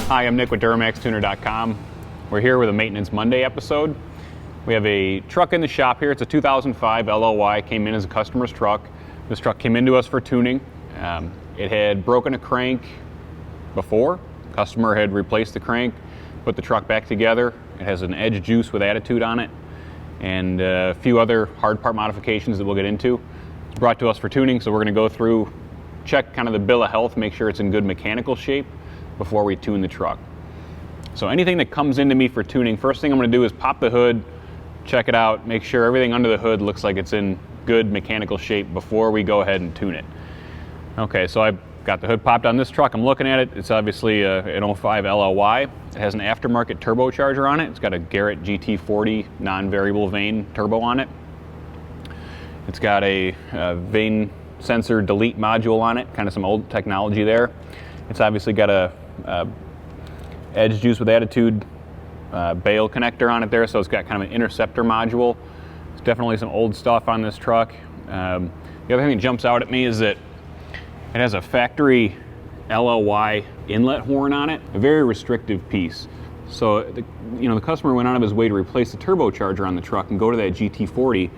Hi, I'm Nick with Duramaxtuner.com. We're here with a Maintenance Monday episode. We have a truck in the shop here. It's a 2005 LOY, came in as a customer's truck. This truck came into us for tuning. It had broken a crank before. Customer had replaced the crank, put the truck back together. It has an Edge Juice with attitude on it, and a few other hard part modifications that we'll get into. It's brought to us for tuning, so we're going to go through, check kind of the bill of health, make sure it's in good mechanical shape before we tune the truck. So anything that comes into me for tuning, first thing I'm going to do is pop the hood, check it out, make sure everything under the hood looks like it's in good mechanical shape before we go ahead and tune it. Okay, so I've got the hood popped on this truck. I'm looking at it. It's obviously an 05 LOY. It has an aftermarket turbocharger on it. It's got a Garrett GT40 non-variable vane turbo on it. It's got a vane sensor delete module on it, kind of some old technology there. It's obviously got a Edge Juice with attitude bail connector on it there, so it's got kind of an interceptor module. It's definitely some old stuff on this truck. The other thing that jumps out at me is that it has a factory LOY inlet horn on it, a very restrictive piece. So the customer went out of his way to replace the turbocharger on the truck and go to that GT40,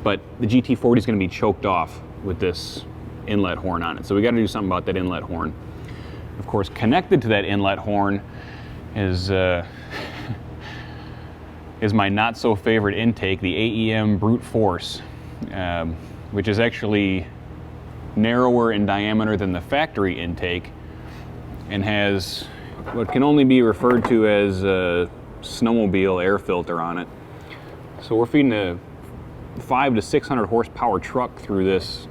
but the GT40 is going to be choked off with this inlet horn on it. So we got to do something about that inlet horn. Of course, connected to that inlet horn is my not so favorite intake, the AEM Brute Force, which is actually narrower in diameter than the factory intake and has what can only be referred to as a snowmobile air filter on it. So we're feeding a 500 to 600 horsepower truck through this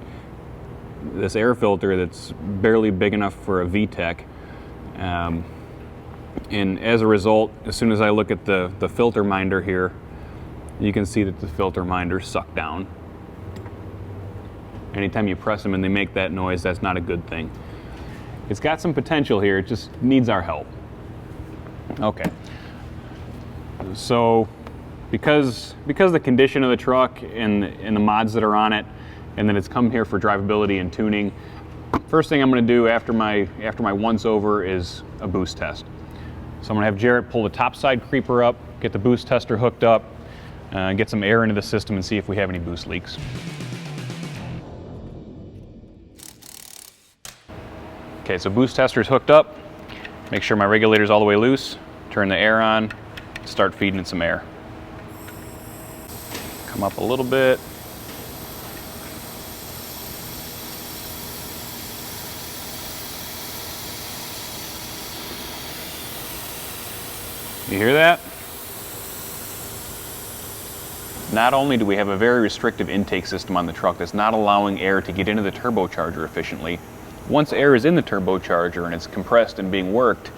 air filter that's barely big enough for a VTEC. And as a result, as soon as I look at the filter minder here, you can see that the filter minders suck down. Anytime you press them and they make that noise, that's not a good thing. It's got some potential here, it just needs our help. Okay. So because the condition of the truck and the mods that are on it, and then it's come here for drivability and tuning, first thing I'm going to do after my once over is a boost test. So I'm going to have Jarrett pull the top side creeper up, get the boost tester hooked up, get some air into the system and see if we have any boost leaks. Okay, so boost tester's hooked up. Make sure my regulator's all the way loose. Turn the air on, start feeding it some air. Come up a little bit. You hear that? Not only do we have a very restrictive intake system on the truck that's not allowing air to get into the turbocharger efficiently, once air is in the turbocharger and it's compressed and being worked,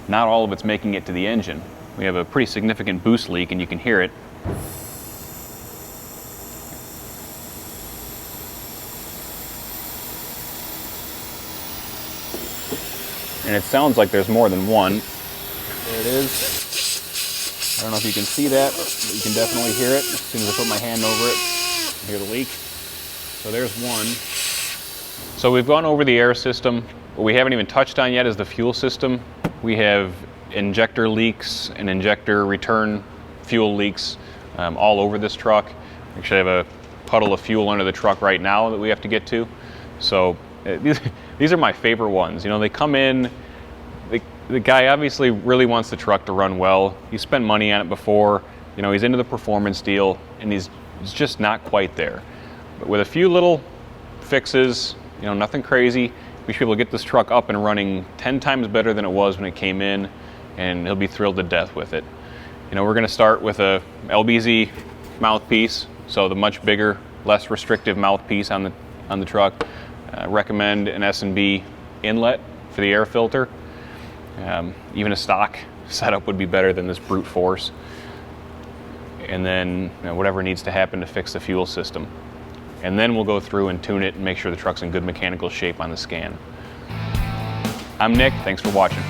not all of it's making it to the engine. We have a pretty significant boost leak and you can hear it. And it sounds like there's more than one. There it is. I don't know if you can see that, but you can definitely hear it. As soon as I put my hand over it, you hear the leak. So there's one. So we've gone over the air system. What we haven't even touched on yet is the fuel system. We have injector leaks and injector return fuel leaks all over this truck. Actually, I have a puddle of fuel under the truck right now that we have to get to. So these are my favorite ones. You know, they come in, the guy obviously really wants the truck to run well. He spent money on it before. You know, he's into the performance deal, and he's just not quite there. But with a few little fixes, you know, nothing crazy, we should be able to get this truck up and running 10 times better than it was when it came in, and he'll be thrilled to death with it. You know, we're going to start with a LBZ mouthpiece, so the much bigger, less restrictive mouthpiece on the truck. Recommend an S&B inlet for the air filter. Even a stock setup would be better than this brute force. And then whatever needs to happen to fix the fuel system. And then we'll go through and tune it and make sure the truck's in good mechanical shape on the scan. I'm Nick, thanks for watching.